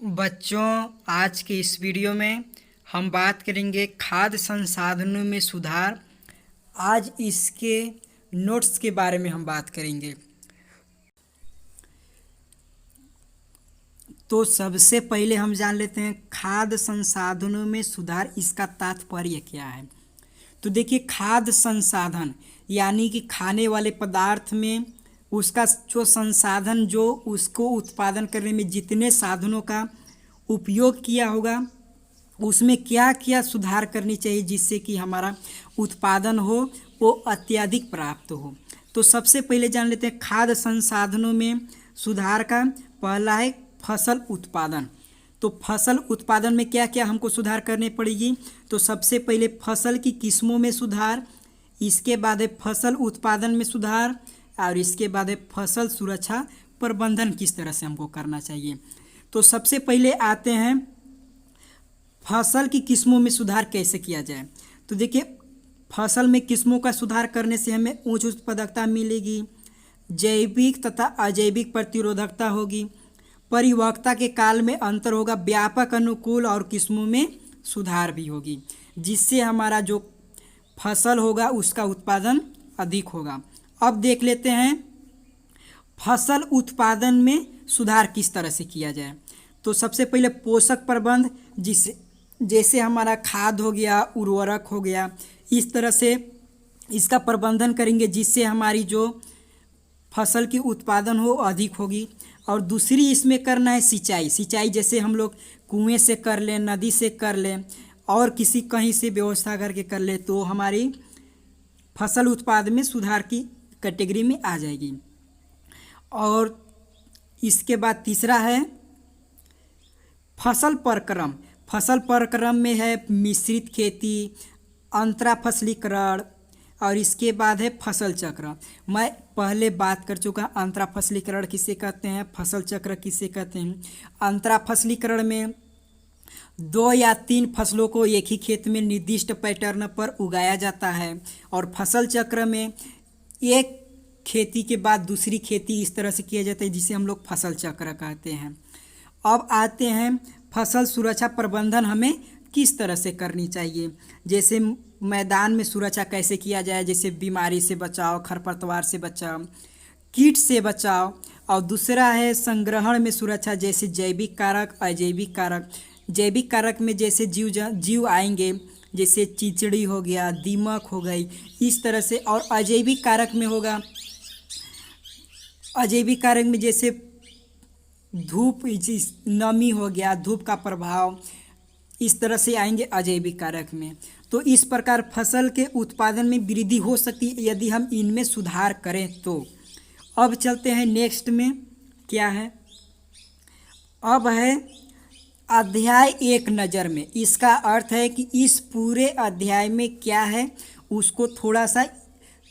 बच्चों, आज के इस वीडियो में हम बात करेंगे खाद्य संसाधनों में सुधार। आज इसके नोट्स के बारे में हम बात करेंगे। तो सबसे पहले हम जान लेते हैं खाद्य संसाधनों में सुधार, इसका तात्पर्य क्या है। तो देखिए, खाद्य संसाधन यानी कि खाने वाले पदार्थ में उसका जो संसाधन, जो उसको उत्पादन करने में जितने साधनों का उपयोग किया होगा उसमें क्या क्या सुधार करनी चाहिए जिससे कि हमारा उत्पादन हो वो अत्यधिक प्राप्त हो। तो सबसे पहले जान लेते हैं खाद्य संसाधनों में सुधार का पहला है फसल उत्पादन। तो फसल उत्पादन में क्या क्या हमको सुधार करने पड़ेगी। तो सबसे पहले फसल की किस्मों में सुधार, इसके बाद है फसल उत्पादन में सुधार, और इसके बाद है फसल सुरक्षा प्रबंधन किस तरह से हमको करना चाहिए। तो सबसे पहले आते हैं फसल की किस्मों में सुधार कैसे किया जाए। तो देखिए, फसल में किस्मों का सुधार करने से हमें उच्च उत्पादकता मिलेगी, जैविक तथा अजैविक प्रतिरोधकता होगी, परिपक्वता के काल में अंतर होगा, व्यापक अनुकूल और किस्मों में सुधार भी होगी, जिससे हमारा जो फसल होगा उसका उत्पादन अधिक होगा। अब देख लेते हैं फसल उत्पादन में सुधार किस तरह से किया जाए। तो सबसे पहले पोषक प्रबंध, जैसे हमारा खाद हो गया, उर्वरक हो गया, इस तरह से इसका प्रबंधन करेंगे जिससे हमारी जो फसल की उत्पादन हो अधिक होगी। और दूसरी इसमें करना है सिंचाई, जैसे हम लोग कुएं से कर लें, नदी से कर लें, और किसी कहीं से व्यवस्था करके कर ले, तो हमारी फसल उत्पादन में सुधार की कैटेगरी में आ जाएगी। और इसके बाद तीसरा है फसल परक्रम। फसल परक्रम में है मिश्रित खेती, अंतरा फसलीकरण, और इसके बाद है फसल चक्र। मैं पहले बात कर चुका अंतरा फसलीकरण किसे कहते हैं, फसल चक्र किसे कहते हैं। अंतरा फसलीकरण में 2 या 3 फसलों को एक ही खेत में निर्दिष्ट पैटर्न पर उगाया जाता है, और फसल चक्र में एक खेती के बाद दूसरी खेती इस तरह से किया जाता है जिसे हम लोग फसल चक्र कहते हैं। अब आते हैं फसल सुरक्षा प्रबंधन हमें किस तरह से करनी चाहिए। जैसे मैदान में सुरक्षा कैसे किया जाए, जैसे बीमारी से बचाव, खरपतवार से बचाव, कीट से बचाव। और दूसरा है संग्रहण में सुरक्षा, जैसे जैविक कारक, अजैविक कारक। जैविक कारक में जैसे जीव आएंगे, जैसे चिचड़ी हो गया, दीमक हो गई, इस तरह से। और अजैविक कारक में होगा, अजैविक कारक में जैसे धूप, नमी हो गया, धूप का प्रभाव, इस तरह से आएंगे अजैविक कारक में। तो इस प्रकार फसल के उत्पादन में वृद्धि हो सकती है यदि हम इनमें सुधार करें तो। अब चलते हैं नेक्स्ट में क्या है। अब है अध्याय एक नज़र में। इसका अर्थ है कि इस पूरे अध्याय में क्या है उसको थोड़ा सा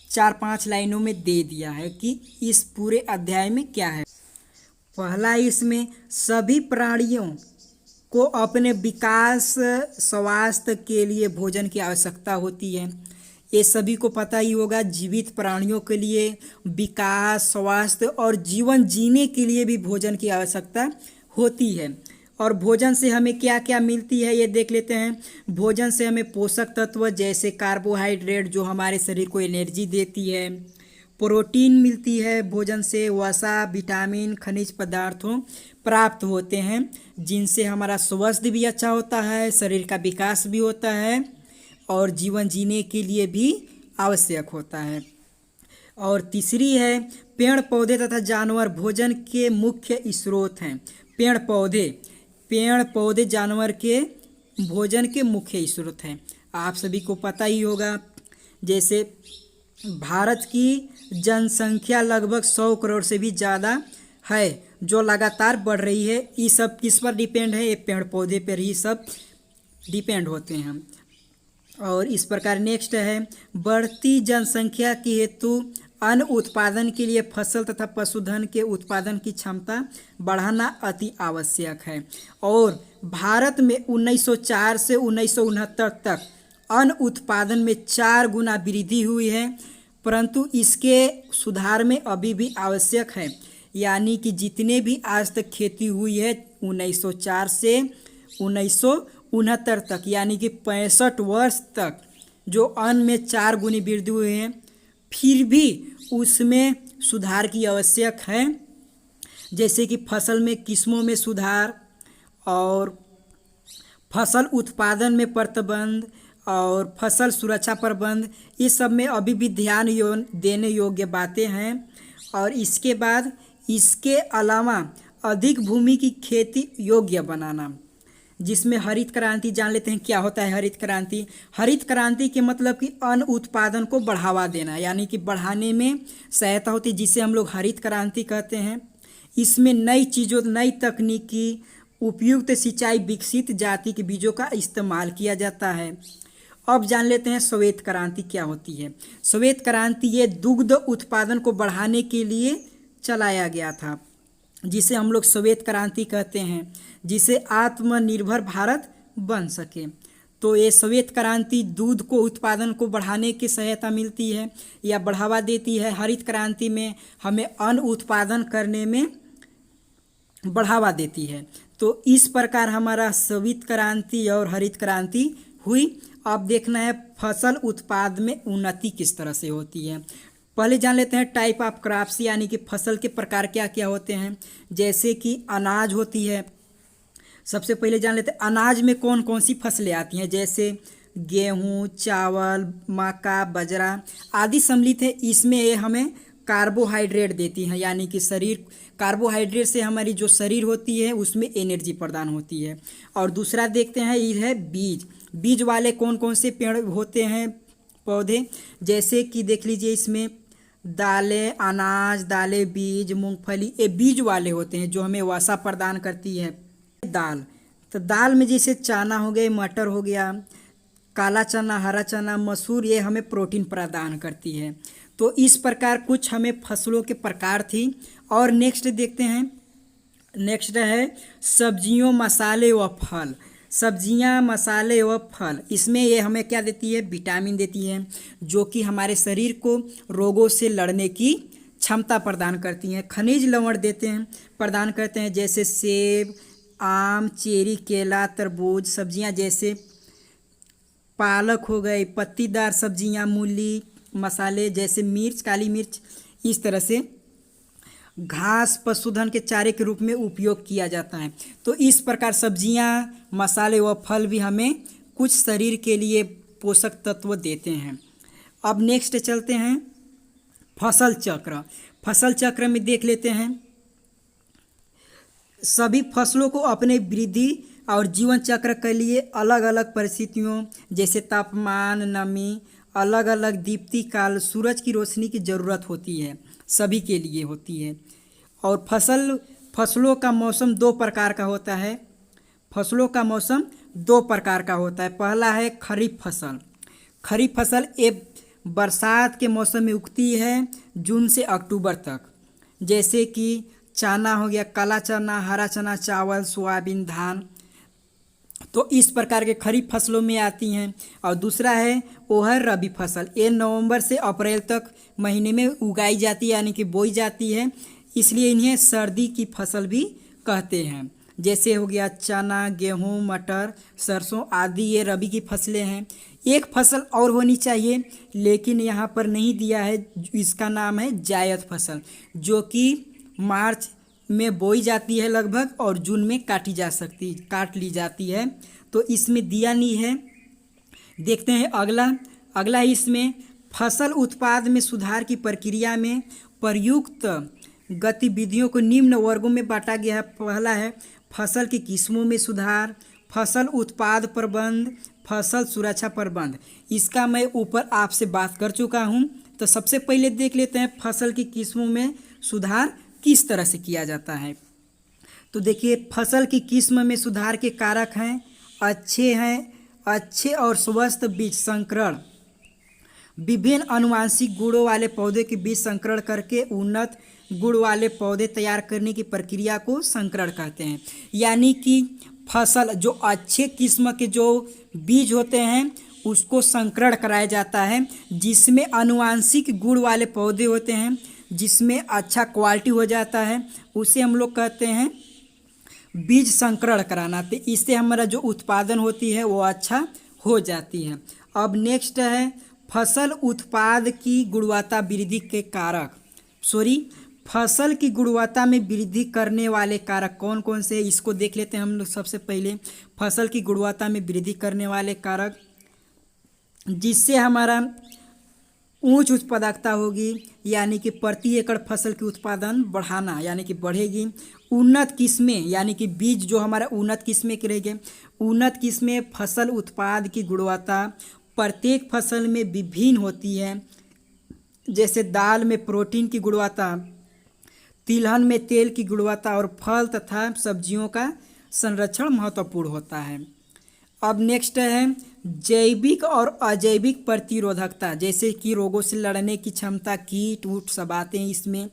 4-5 लाइनों में दे दिया है कि इस पूरे अध्याय में क्या है। पहला, इसमें सभी प्राणियों को अपने विकास स्वास्थ्य के लिए भोजन की आवश्यकता होती है। ये सभी को पता ही होगा, जीवित प्राणियों के लिए विकास, स्वास्थ्य और जीवन जीने के लिए भी भोजन की आवश्यकता होती है। और भोजन से हमें क्या क्या मिलती है ये देख लेते हैं। भोजन से हमें पोषक तत्व जैसे कार्बोहाइड्रेट जो हमारे शरीर को एनर्जी देती है, प्रोटीन मिलती है भोजन से, वसा, विटामिन, खनिज पदार्थों प्राप्त होते हैं जिनसे हमारा स्वास्थ्य भी अच्छा होता है, शरीर का विकास भी होता है और जीवन जीने के लिए भी आवश्यक होता है। और तीसरी है पेड़ पौधे तथा जानवर भोजन के मुख्य स्रोत हैं। पेड़ पौधे जानवर के भोजन के मुख्य स्रोत हैं। आप सभी को पता ही होगा, जैसे भारत की जनसंख्या लगभग 100 करोड़ से भी ज़्यादा है जो लगातार बढ़ रही है। ये सब किस पर डिपेंड है, ये पेड़ पौधे पर ही सब डिपेंड होते हैं। और इस प्रकार नेक्स्ट है बढ़ती जनसंख्या के हेतु अन्न उत्पादन के लिए फसल तथा पशुधन के उत्पादन की क्षमता बढ़ाना अति आवश्यक है। और भारत में 1904 से 1969 तक अन्न उत्पादन में 4 गुना वृद्धि हुई है, परंतु इसके सुधार में अभी भी आवश्यक है। यानी कि जितने भी आज तक खेती हुई है 1904 से 1969 तक, यानी कि 65 वर्ष तक जो अन्न में 4 गुनी वृद्धि हुई है, फिर भी उसमें सुधार की आवश्यक है। जैसे कि फसल में किस्मों में सुधार और फसल उत्पादन में प्रतिबंध और फसल सुरक्षा प्रबंध, ये सब में अभी भी ध्यान देने योग्य बातें हैं। और इसके बाद इसके अलावा अधिक भूमि की खेती योग्य बनाना, जिसमें हरित क्रांति जान लेते हैं क्या होता है। हरित क्रांति, हरित क्रांति के मतलब कि अन्न उत्पादन को बढ़ावा देना, यानी कि बढ़ाने में सहायता होती है, जिसे हम लोग हरित क्रांति कहते हैं। इसमें नई चीज़ों, नई तकनीकी, उपयुक्त सिंचाई, विकसित जाति के बीजों का इस्तेमाल किया जाता है। अब जान लेते हैं श्वेत क्रांति क्या होती है। श्वेत क्रांति ये दुग्ध उत्पादन को बढ़ाने के लिए चलाया गया था, जिसे हम लोग श्वेत क्रांति कहते हैं, जिसे आत्मनिर्भर भारत बन सके। तो ये श्वेत क्रांति दूध को उत्पादन को बढ़ाने की सहायता मिलती है या बढ़ावा देती है। हरित क्रांति में हमें अन्न उत्पादन करने में बढ़ावा देती है। तो इस प्रकार हमारा श्वेत क्रांति और हरित क्रांति हुई। अब देखना है फसल उत्पाद में उन्नति किस तरह से होती है। पहले जान लेते हैं टाइप ऑफ क्रॉप्स, यानी कि फसल के प्रकार क्या क्या होते हैं। जैसे कि अनाज होती है, सबसे पहले जान लेते हैं अनाज में कौन कौन सी फसलें आती हैं। जैसे गेहूँ, चावल, मक्का, बाजरा आदि सम्मिलित है। इसमें ये हमें कार्बोहाइड्रेट देती हैं, यानी कि शरीर कार्बोहाइड्रेट से हमारी जो शरीर होती है उसमें एनर्जी प्रदान होती है। और दूसरा देखते हैं ये है बीज। बीज वाले कौन कौन से पेड़ होते हैं, पौधे। जैसे कि देख लीजिए इसमें दालें, अनाज, दालें, बीज, मूंगफली, ये बीज वाले होते हैं जो हमें वसा प्रदान करती है। दाल, तो दाल में जैसे चना हो गए, मटर हो गया, काला चना, हरा चना, मसूर, ये हमें प्रोटीन प्रदान करती है। तो इस प्रकार कुछ हमें फसलों के प्रकार थी। और नेक्स्ट देखते हैं, नेक्स्ट है सब्जियों, मसाले व फल। सब्जियां, मसाले व फल, इसमें ये हमें क्या देती है, विटामिन देती है, जो कि हमारे शरीर को रोगों से लड़ने की क्षमता प्रदान करती हैं। खनिज लवण देते हैं, प्रदान करते हैं, जैसे सेब, आम, चेरी, केला, तरबूज। सब्जियां जैसे पालक हो गई, पत्तीदार सब्जियां, मूली। मसाले जैसे मिर्च, काली मिर्च। इस तरह से घास पशुधन के चारे के रूप में उपयोग किया जाता है। तो इस प्रकार सब्जियां, मसाले व फल भी हमें कुछ शरीर के लिए पोषक तत्व देते हैं। अब नेक्स्ट चलते हैं फसल चक्र। फसल चक्र में देख लेते हैं सभी फसलों को अपने वृद्धि और जीवन चक्र के लिए अलग अलग परिस्थितियों, जैसे तापमान, नमी, अलग अलग दीप्ति काल, सूरज की रोशनी की ज़रूरत होती है, सभी के लिए होती है। और फसलों का मौसम दो प्रकार का होता है। फसलों का मौसम दो प्रकार का होता है। पहला है खरीफ फसल। खरीफ फसल एक बरसात के मौसम में उगती है, जून से अक्टूबर तक। जैसे कि चना हो गया, काला चना, हरा चना, चावल, सोयाबीन, धान। तो इस प्रकार के खरीफ फसलों में आती हैं। और दूसरा है वो है रबी फसल। ये नवंबर से अप्रैल तक महीने में उगाई जाती है, यानी कि बोई जाती है, इसलिए इन्हें सर्दी की फसल भी कहते हैं। जैसे हो गया चना, गेहूँ, मटर, सरसों आदि, ये रबी की फसलें हैं। एक फसल और होनी चाहिए लेकिन यहाँ पर नहीं दिया है, इसका नाम है जायद फसल, जो कि मार्च में बोई जाती है लगभग और जून में काट ली जाती है। तो इसमें दिया नहीं है। देखते हैं अगला है इसमें फसल उत्पाद में सुधार की प्रक्रिया में प्रयुक्त गतिविधियों को निम्न वर्गों में बांटा गया है। पहला है फसल की किस्मों में सुधार, फसल उत्पाद प्रबंध, फसल सुरक्षा प्रबंध। इसका मैं ऊपर आपसे बात कर चुका हूँ। तो सबसे पहले देख लेते हैं फसल की किस्मों में सुधार किस तरह से किया जाता है। तो देखिए फसल की किस्म में सुधार के कारक हैं अच्छे और स्वस्थ बीज संकरण। विभिन्न अनुवांशिक गुणों वाले पौधे के बीज संकरण करके उन्नत गुण वाले पौधे तैयार करने की प्रक्रिया को संकरण कहते हैं। यानी कि फसल जो अच्छे किस्म के जो बीज होते हैं उसको संकरण कराया जाता है, जिसमें अनुवांशिक गुण वाले पौधे होते हैं जिसमें अच्छा क्वालिटी हो जाता है, उसे हम लोग कहते हैं बीज संकरण कराना। तो इससे हमारा जो उत्पादन होती है वो अच्छा हो जाती है। अब नेक्स्ट है फसल उत्पाद की गुणवत्ता वृद्धि के कारक, फसल की गुणवत्ता में वृद्धि करने वाले कारक कौन कौन से हैं, इसको देख लेते हैं हम लोग। सबसे पहले फसल की गुणवत्ता में वृद्धि करने वाले कारक, जिससे हमारा उच्च उत्पादकता होगी, यानी कि प्रति एकड़ फसल की उत्पादन बढ़ाना यानी कि बढ़ेगी। उन्नत किस्में यानी कि बीज जो हमारा उन्नत किस्में के रहेंगे, उन्नत किस्में फसल उत्पाद की गुणवत्ता प्रत्येक फसल में विभिन्न होती है। जैसे दाल में प्रोटीन की गुणवत्ता, तिलहन में तेल की गुणवत्ता और फल तथा सब्जियों का संरक्षण महत्वपूर्ण होता है। अब नेक्स्ट है जैविक और अजैविक प्रतिरोधकता, जैसे कि रोगों से लड़ने की क्षमता, कीट ऊट सब आते हैं इसमें।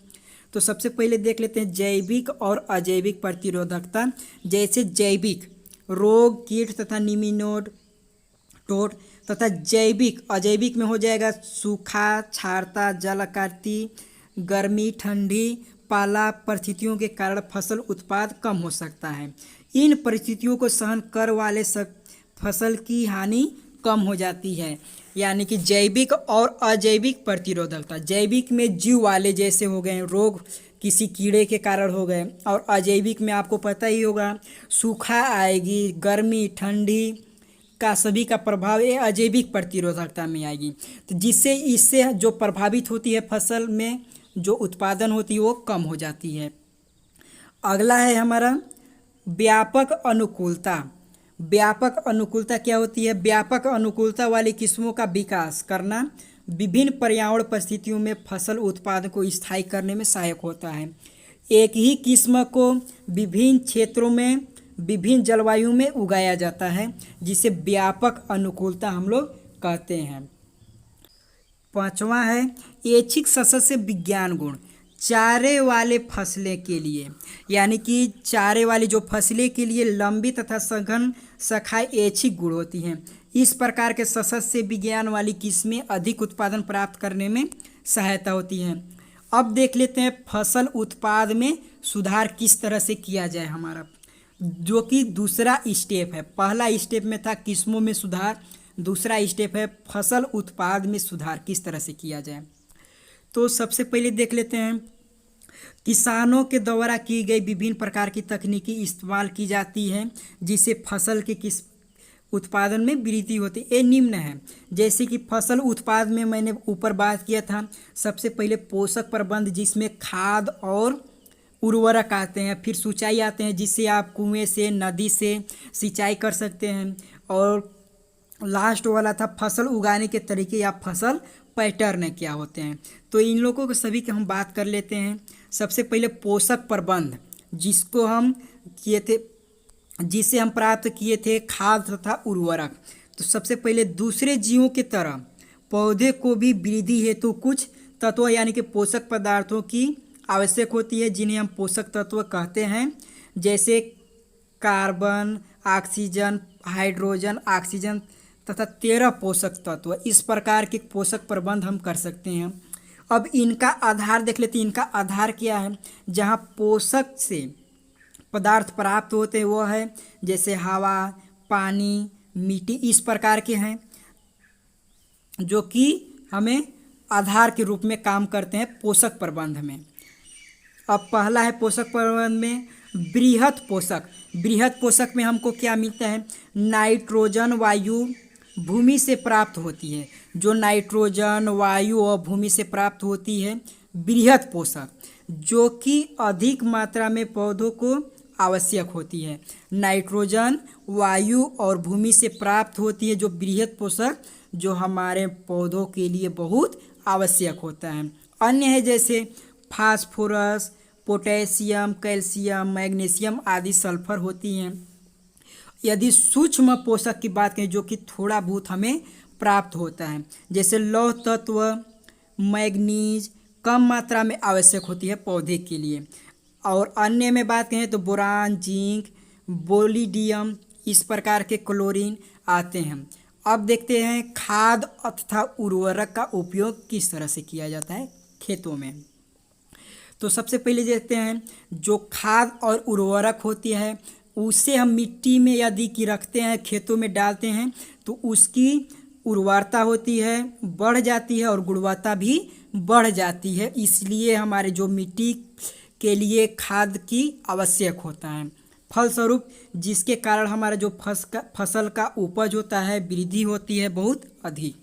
तो सबसे पहले देख लेते हैं जैविक और अजैविक प्रतिरोधकता। जैसे जैविक रोग कीट तथा निमिनोड टोट तथा अजैविक में हो जाएगा सूखा, क्षारता, जलकार्ती, गर्मी, ठंडी, पाला परिस्थितियों के कारण फसल उत्पाद कम हो सकता है। इन परिस्थितियों को सहन कर वाले फसल की हानि कम हो जाती है। यानी कि जैविक और अजैविक प्रतिरोधकता, जैविक में जीव वाले जैसे हो गए रोग किसी कीड़े के कारण हो गए, और अजैविक में आपको पता ही होगा सूखा आएगी, गर्मी ठंडी का सभी का प्रभाव ये अजैविक प्रतिरोधकता में आएगी। तो जिससे इससे जो प्रभावित होती है फसल में जो उत्पादन होती है वो कम हो जाती है। अगला है हमारा व्यापक अनुकूलता। व्यापक अनुकूलता क्या होती है? व्यापक अनुकूलता वाली किस्मों का विकास करना विभिन्न पर्यावरण परिस्थितियों में फसल उत्पादन को स्थायी करने में सहायक होता है। एक ही किस्म को विभिन्न क्षेत्रों में विभिन्न जलवायु में उगाया जाता है, जिसे व्यापक अनुकूलता हम लोग कहते हैं। पांचवा है ऐच्छिक सदस्य विज्ञान गुण। चारे वाले फसलें के लिए यानी कि चारे वाली जो फसलें के लिए लंबी तथा सघन शाखाएं ऐच्छिक गुण होती हैं। इस प्रकार के सदस्य विज्ञान वाली किस्में अधिक उत्पादन प्राप्त करने में सहायता होती हैं। अब देख लेते हैं फसल उत्पाद में सुधार किस तरह से किया जाए हमारा, जो कि दूसरा स्टेप है। पहला स्टेप में था किस्मों में सुधार, दूसरा स्टेप है फसल उत्पाद में सुधार किस तरह से किया जाए। तो सबसे पहले देख लेते हैं किसानों के द्वारा की गई विभिन्न प्रकार की तकनीकी इस्तेमाल की जाती है, जिससे फसल के किस उत्पादन में वृद्धि होती है। ये निम्न है। जैसे कि फसल उत्पाद में मैंने ऊपर बात किया था, सबसे पहले पोषक प्रबंध जिसमें खाद और उर्वरक आते हैं, फिर सिंचाई आते हैं जिससे आप कुएं से नदी से सिंचाई कर सकते हैं, और लास्ट वाला था फसल उगाने के तरीके या फसल पैटर्न क्या होते हैं। तो इन लोगों को सभी की हम बात कर लेते हैं। सबसे पहले पोषक प्रबंध जिसको हम किए थे, जिसे हम प्राप्त किए थे खाद तथा उर्वरक। तो सबसे पहले दूसरे जीवों की तरह पौधे को भी वृद्धि हेतु कुछ तत्व यानी कि पोषक पदार्थों की आवश्यक होती है, जिन्हें हम पोषक तत्व कहते हैं। जैसे कार्बन, ऑक्सीजन, हाइड्रोजन, ऑक्सीजन तथा 13 पोषक तत्व। इस प्रकार के पोषक प्रबंध हम कर सकते हैं। अब इनका आधार देख लेते हैं। इनका आधार क्या है? जहाँ पोषक से पदार्थ प्राप्त होते हैं वो है जैसे हवा, पानी, मिट्टी, इस प्रकार के हैं जो कि हमें आधार के रूप में काम करते हैं पोषक प्रबंध में। अब पहला है पोषक प्रबंध में बृहत पोषक। बृहत पोषक में हमको क्या मिलता है? नाइट्रोजन वायु भूमि से प्राप्त होती है। जो नाइट्रोजन वायु और भूमि से प्राप्त होती है बृहत पोषक, जो कि अधिक मात्रा में पौधों को आवश्यक होती है। नाइट्रोजन वायु और भूमि से प्राप्त होती है जो बृहत पोषक, जो हमारे पौधों के लिए बहुत आवश्यक होता है। अन्य है जैसे फास्फोरस, पोटेशियम, कैल्शियम, मैग्नीशियम आदि सल्फर होती हैं। यदि सूक्ष्म पोषक की बात करें जो कि थोड़ा बहुत हमें प्राप्त होता है, जैसे लौह तत्व, मैग्नीज कम मात्रा में आवश्यक होती है पौधे के लिए। और अन्य में बात करें तो बोरान, जिंक, बोलिडियम, इस प्रकार के क्लोरीन आते हैं। अब देखते हैं खाद तथा उर्वरक का उपयोग किस तरह से किया जाता है खेतों में। तो सबसे पहले देखते हैं जो खाद और उर्वरक होती है उसे हम मिट्टी में यदि कि रखते हैं, खेतों में डालते हैं तो उसकी उर्वरता होती है, बढ़ जाती है और गुणवत्ता भी बढ़ जाती है। इसलिए हमारे जो मिट्टी के लिए खाद की आवश्यक होता है। फलस्वरूप जिसके कारण हमारा जो फसल का उपज होता है, वृद्धि होती है बहुत अधिक।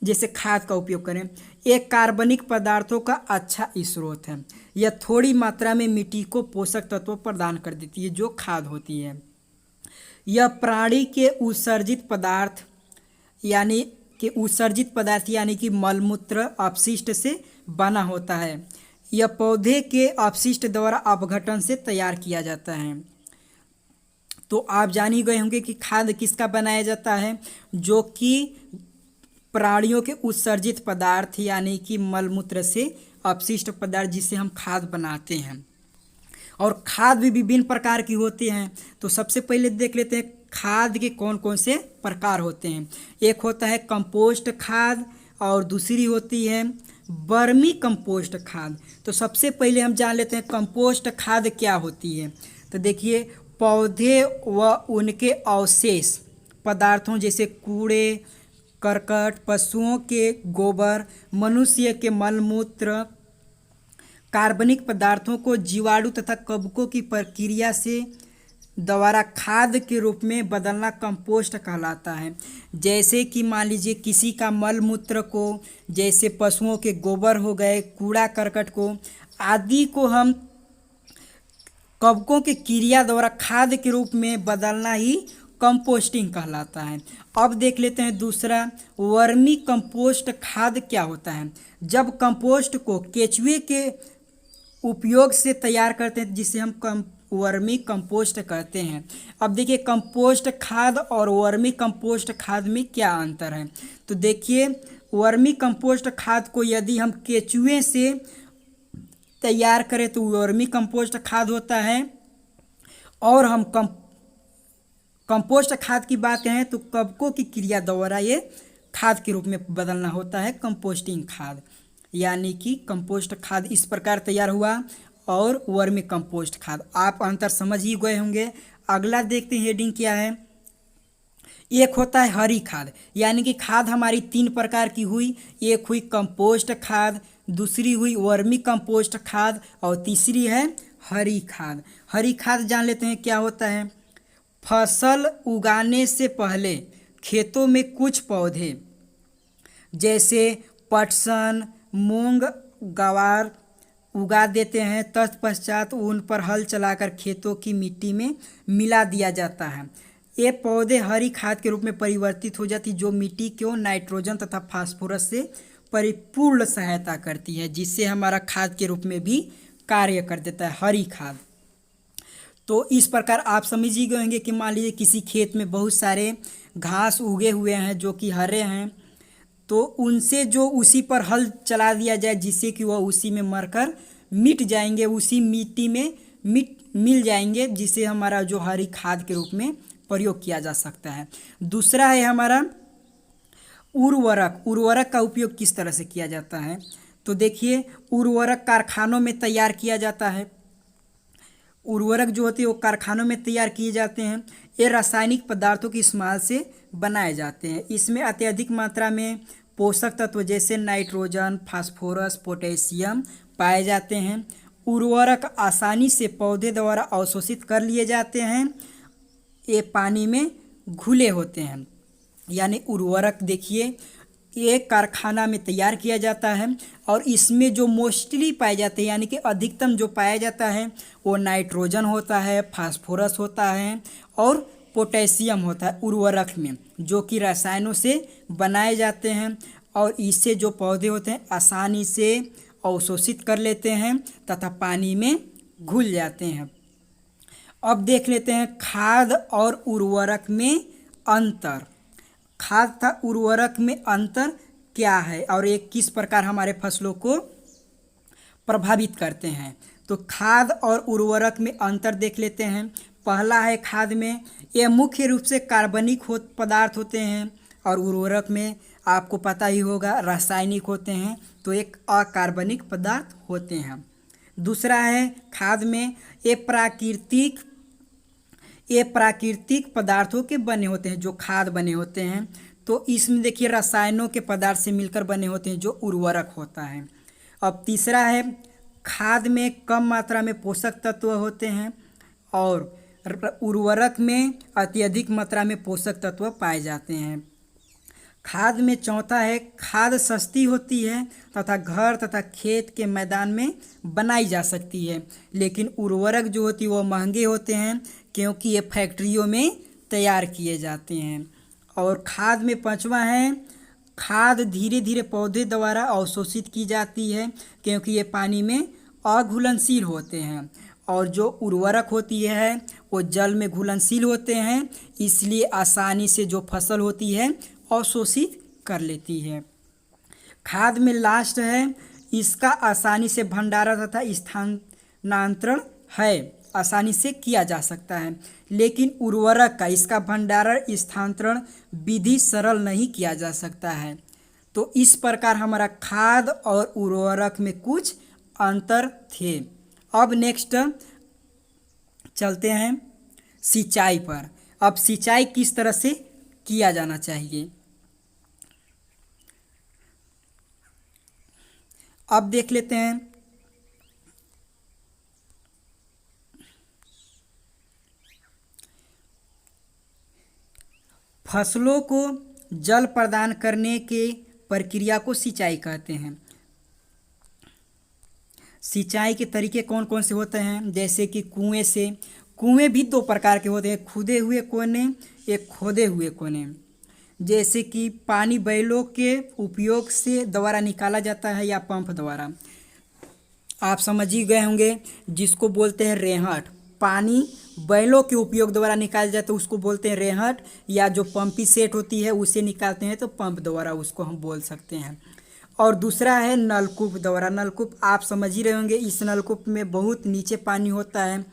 जैसे खाद का उपयोग करें, एक कार्बनिक पदार्थों का अच्छा स्रोत है। यह थोड़ी मात्रा में मिट्टी को पोषक तत्व प्रदान कर देती है, जो खाद होती है। यह प्राणी के उत्सर्जित पदार्थ यानी कि मलमूत्र अपशिष्ट से बना होता है। यह पौधे के अपशिष्ट द्वारा अपघटन से तैयार किया जाता है। तो आप जान ही गए होंगे कि खाद किसका बनाया जाता है, जो कि प्राणियों के उत्सर्जित पदार्थ यानी कि मलमूत्र से अपशिष्ट पदार्थ, जिसे हम खाद बनाते हैं। और खाद भी विभिन्न प्रकार की होती हैं। तो सबसे पहले देख लेते हैं खाद के कौन कौन से प्रकार होते हैं। एक होता है कंपोस्ट खाद और दूसरी होती है वर्मी कंपोस्ट खाद। तो सबसे पहले हम जान लेते हैं कंपोस्ट खाद क्या होती है। तो देखिए, पौधे व उनके अवशेष पदार्थों जैसे कूड़े करकट, पशुओं के गोबर, मनुष्य के मलमूत्र, कार्बनिक पदार्थों को जीवाणु तथा कवकों की प्रक्रिया से द्वारा खाद के रूप में बदलना कंपोस्ट कहलाता है। जैसे कि मान लीजिए किसी का मलमूत्र को, जैसे पशुओं के गोबर हो गए, कूड़ा करकट को आदि को हम कवकों की क्रिया द्वारा खाद के रूप में बदलना ही कंपोस्टिंग कहलाता है। अब देख लेते हैं दूसरा वर्मी कंपोस्ट खाद क्या होता है। जब कंपोस्ट को केचुए के उपयोग से तैयार करते हैं, जिसे हम वर्मी कंपोस्ट कहते हैं। अब देखिए कंपोस्ट खाद और वर्मी कंपोस्ट खाद में क्या अंतर है। तो देखिए, वर्मी कंपोस्ट खाद को यदि हम केचुए से तैयार करें तो वर्मी कंपोस्ट खाद होता है, और हम कंपोस्ट खाद की बात करें तो कवकों की क्रिया द्वारा ये खाद के रूप में बदलना होता है कंपोस्टिंग खाद। यानी कि कंपोस्ट खाद इस प्रकार तैयार हुआ और वर्मी कंपोस्ट खाद। आप अंतर समझ ही गए होंगे। अगला देखते हैं हेडिंग क्या है। एक होता है हरी खाद, यानी कि खाद हमारी 3 प्रकार की हुई। एक हुई कंपोस्ट खाद, दूसरी हुई वर्मी कंपोस्ट खाद और तीसरी है हरी खाद। हरी खाद जान लेते हैं क्या होता है। फसल उगाने से पहले खेतों में कुछ पौधे जैसे पटसन, मूंग, गवार उगा देते हैं। तत्पश्चात उन पर हल चलाकर खेतों की मिट्टी में मिला दिया जाता है। ये पौधे हरी खाद के रूप में परिवर्तित हो जाती, जो मिट्टी को नाइट्रोजन तथा फास्फोरस से परिपूर्ण सहायता करती है, जिससे हमारा खाद के रूप में भी कार्य कर देता है हरी खाद। तो इस प्रकार आप समझ ही गए होंगे कि मान लीजिए किसी खेत में बहुत सारे घास उगे हुए हैं जो कि हरे हैं, तो उनसे जो उसी पर हल चला दिया जाए, जिससे कि वह उसी में मरकर मिट जाएंगे, उसी मिट्टी में मिल जाएंगे, जिसे हमारा जो हरी खाद के रूप में प्रयोग किया जा सकता है। दूसरा है हमारा उर्वरक। उर्वरक का उपयोग किस तरह से किया जाता है। तो देखिए, उर्वरक कारखानों में तैयार किया जाता है। उर्वरक जो होते हैं वो कारखानों में तैयार किए जाते हैं। ये रासायनिक पदार्थों के इस्तेमाल से बनाए जाते हैं। इसमें अत्यधिक मात्रा में पोषक तत्व जैसे नाइट्रोजन, फास्फोरस, पोटेशियम पाए जाते हैं। उर्वरक आसानी से पौधे द्वारा अवशोषित कर लिए जाते हैं। ये पानी में घुले होते हैं। यानी उर्वरक देखिए, ये कारखाना में तैयार किया जाता है और इसमें जो मोस्टली पाए जाते हैं, यानी कि अधिकतम जो पाया जाता है वो नाइट्रोजन होता है, फास्फोरस होता है और पोटेशियम होता है उर्वरक में, जो कि रसायनों से बनाए जाते हैं। और इससे जो पौधे होते हैं आसानी से अवशोषित कर लेते हैं तथा पानी में घुल जाते हैं। अब देख लेते हैं खाद और उर्वरक में अंतर। खाद तथा उर्वरक में अंतर क्या है और ये किस प्रकार हमारे फसलों को प्रभावित करते हैं। तो खाद और उर्वरक में अंतर देख लेते हैं। पहला है खाद में, ये मुख्य रूप से कार्बनिक पदार्थ होते हैं और उर्वरक में आपको पता ही होगा रासायनिक होते हैं। तो एक अकार्बनिक पदार्थ होते हैं। दूसरा है खाद में ये प्राकृतिक पदार्थों के बने होते हैं, जो खाद बने होते हैं। तो इसमें देखिए रसायनों के पदार्थ से मिलकर बने होते हैं, जो उर्वरक होता है। अब तीसरा है खाद में कम मात्रा में पोषक तत्व होते हैं और उर्वरक में अत्यधिक मात्रा में पोषक तत्व पाए जाते हैं। खाद में चौथा है खाद सस्ती होती है तथा घर तथा खेत के मैदान में बनाई जा सकती है, लेकिन उर्वरक जो होती है वो महंगे होते हैं क्योंकि ये फैक्ट्रियों में तैयार किए जाते हैं। और खाद में पांचवा है खाद धीरे धीरे पौधे द्वारा अवशोषित की जाती है क्योंकि ये पानी में अघुलनशील होते हैं। और जो उर्वरक होती है वो जल में घुलनशील होते हैं, इसलिए आसानी से जो फसल होती है अवशोषित कर लेती है। खाद में लास्ट है इसका आसानी से भंडारण तथा स्थानांतरण आसानी से किया जा सकता है, लेकिन उर्वरक का इसका भंडारण स्थानांतरण विधि सरल नहीं किया जा सकता है। तो इस प्रकार हमारा खाद और उर्वरक में कुछ अंतर थे। अब नेक्स्ट चलते हैं सिंचाई पर। अब सिंचाई किस तरह से किया जाना चाहिए, अब देख लेते हैं। फसलों को जल प्रदान करने के प्रक्रिया को सिंचाई कहते हैं। सिंचाई के तरीके कौन कौन से होते हैं, जैसे कि कुएं भी दो प्रकार के होते हैं, खुदे हुए कोने, एक खोदे हुए कोने। जैसे कि पानी बैलों के उपयोग से द्वारा निकाला जाता है या पंप द्वारा, आप समझ ही गए होंगे, जिसको बोलते हैं रेहट। पानी बैलों के उपयोग द्वारा निकाला जाता है उसको बोलते हैं रेहट, या जो पंपी सेट होती है उसे निकालते हैं तो पंप द्वारा उसको हम बोल सकते हैं। और दूसरा है नलकूप द्वारा। नलकूप आप समझ ही रहे होंगे, इस नलकूप में बहुत नीचे पानी होता है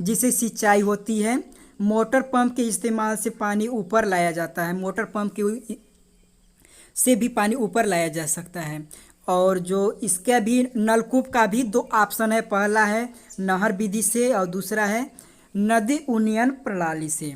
जिससे सिंचाई होती है। मोटर पंप के इस्तेमाल से पानी ऊपर लाया जाता है, मोटर पंप के से भी पानी ऊपर लाया जा सकता है। और जो इसका भी नलकूप का भी दो ऑप्शन है, पहला है नहर विधि से और दूसरा है नदी उन्नयन प्रणाली से।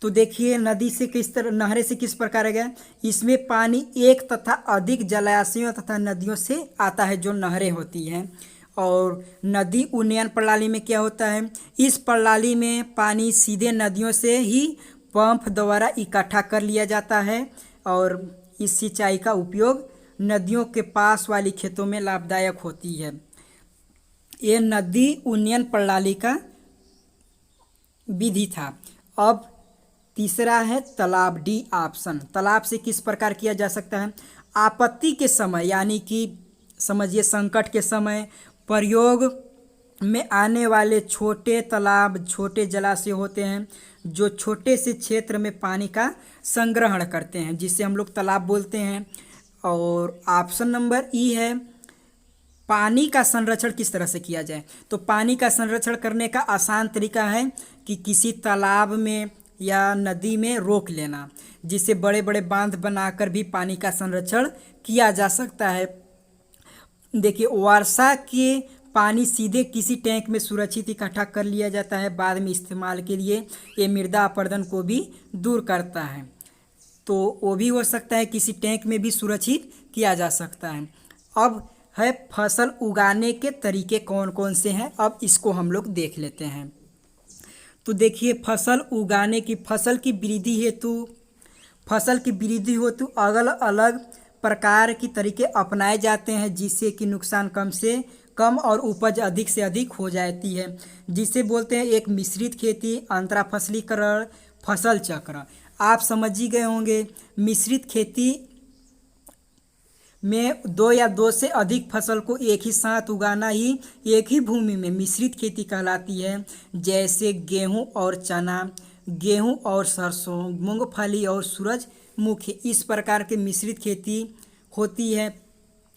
तो देखिए नदी से किस तरह, नहरें से किस प्रकार है, इसमें पानी एक तथा अधिक जलाशयों तथा नदियों से आता है, जो नहरें होती हैं। और नदी उन्नयन प्रणाली में क्या होता है, इस प्रणाली में पानी सीधे नदियों से ही पंप द्वारा इकट्ठा कर लिया जाता है और इस सिंचाई का उपयोग नदियों के पास वाली खेतों में लाभदायक होती है। ये नदी उन्नयन प्रणाली का विधि था। अब तीसरा है तालाब, डी ऑप्शन। तालाब से किस प्रकार किया जा सकता है, आपत्ति के समय यानी कि समझिए संकट के समय प्रयोग में आने वाले छोटे तालाब, छोटे जलाशय होते हैं जो छोटे से क्षेत्र में पानी का संग्रहण करते हैं, जिसे हम लोग तालाब बोलते हैं। और ऑप्शन नंबर ई है पानी का संरक्षण किस तरह से किया जाए। तो पानी का संरक्षण करने का आसान तरीका है कि किसी तालाब में या नदी में रोक लेना, जिससे बड़े बड़े बांध बनाकर भी पानी का संरक्षण किया जा सकता है। देखिए वर्षा के पानी सीधे किसी टैंक में सुरक्षित इकट्ठा कर लिया जाता है, बाद में इस्तेमाल के लिए ये मृदा अपरदन को भी दूर करता है। तो वो भी हो सकता है किसी टैंक में भी सुरक्षित किया जा सकता है। अब है फसल उगाने के तरीके कौन कौन से हैं, अब इसको हम लोग देख लेते हैं। तो देखिए फसल उगाने की, फसल की वृद्धि हेतु अलग अलग प्रकार की तरीके अपनाए जाते हैं, जिससे कि नुकसान कम से कम और उपज अधिक से अधिक हो जाती है, जिसे बोलते हैं एक मिश्रित खेती, अंतरा फसलीकरण, फसल चक्र। आप समझ ही गए होंगे, मिश्रित खेती में दो या दो से अधिक फसल को एक ही साथ उगाना ही एक ही भूमि में मिश्रित खेती कहलाती है। जैसे गेहूं और चना, गेहूं और सरसों, मूंगफली और सूरजमुखी, इस प्रकार के मिश्रित खेती होती है।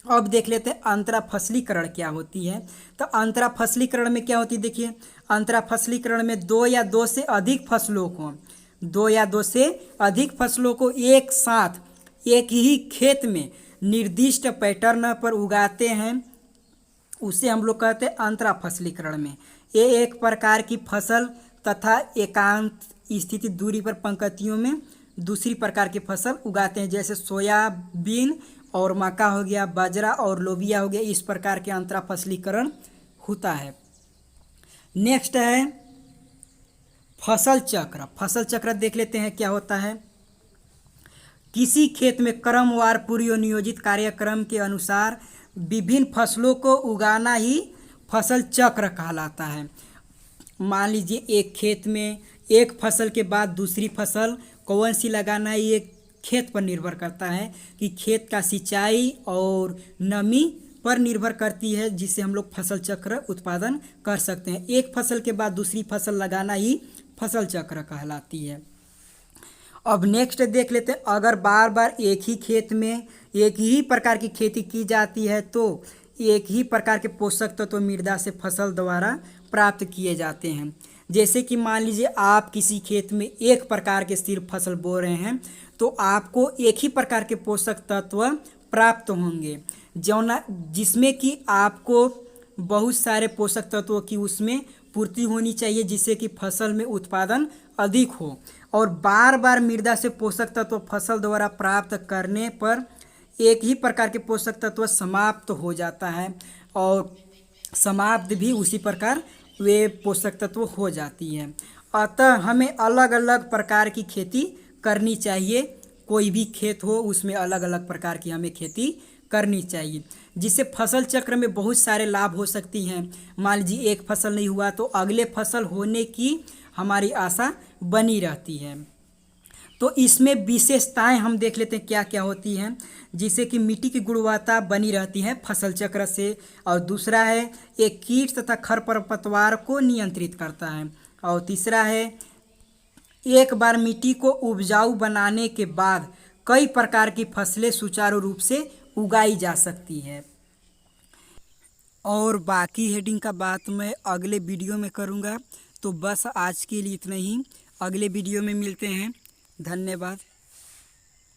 अब देख लेते हैं अंतरा फसलीकरण क्या होती है। तो अंतरा फसलीकरण में क्या होती है, देखिए अंतरा फसलीकरण में दो या दो से अधिक फसलों को एक साथ एक ही खेत में निर्दिष्ट पैटर्न पर उगाते हैं। उसे हम लोग कहते हैं अंतरा फसलीकरण में। ये एक प्रकार की फसल तथा एकांत स्थिति दूरी पर पंक्तियों में दूसरी प्रकार की फसल उगाते हैं, जैसे सोयाबीन और मक्का हो गया, बाजरा और लोबिया हो गया। इस प्रकार के अंतरा फसलीकरण होता है। नेक्स्ट है फसल चक्र। फसल चक्र देख लेते हैं क्या होता है। किसी खेत में क्रमवार पूर्व नियोजित कार्यक्रम के अनुसार विभिन्न फसलों को उगाना ही फसल चक्र कहलाता है। मान लीजिए एक खेत में एक फसल के बाद दूसरी फसल कौन सी लगाना है, ये खेत पर निर्भर करता है कि खेत का सिंचाई और नमी पर निर्भर करती है, जिससे हम लोग फसल चक्र उत्पादन कर सकते हैं। एक फसल के बाद दूसरी फसल लगाना ही फसल चक्र कहलाती है। अब नेक्स्ट देख लेते हैं, अगर बार बार एक ही खेत में एक ही प्रकार की खेती की जाती है तो एक ही प्रकार के पोषक तत्व मृदा से फसल द्वारा प्राप्त किए जाते हैं। जैसे कि मान लीजिए आप किसी खेत में एक प्रकार के सिर्फ फसल बो रहे हैं तो आपको एक ही प्रकार के पोषक तत्व प्राप्त होंगे, जिसमें कि आपको बहुत सारे पोषक तत्वों की उसमें पूर्ति होनी चाहिए, जिससे कि फसल में उत्पादन अधिक हो। और बार बार मृदा से पोषक तत्व फसल द्वारा प्राप्त करने पर एक ही प्रकार के पोषक तत्व समाप्त हो जाता है और समाप्त भी उसी प्रकार वे पोषक तत्व हो जाती है। अतः हमें अलग अलग प्रकार की खेती करनी चाहिए। कोई भी खेत हो उसमें अलग अलग प्रकार की हमें खेती करनी चाहिए, जिससे फसल चक्र में बहुत सारे लाभ हो सकती हैं। मान लीजिए एक फसल नहीं हुआ तो अगले फसल होने की हमारी आशा बनी रहती है। तो इसमें विशेषताएं हम देख लेते हैं क्या क्या होती हैं, जिससे कि मिट्टी की गुणवत्ता बनी रहती है फसल चक्र से। और दूसरा है एक कीट तथा खरपतवार को नियंत्रित करता है। और तीसरा है एक बार मिट्टी को उपजाऊ बनाने के बाद कई प्रकार की फसलें सुचारू रूप से उगाई जा सकती है। और बाकी हेडिंग का बात मैं अगले वीडियो में करूँगा। तो बस आज के लिए इतना ही, अगले वीडियो में मिलते हैं। धन्यवाद।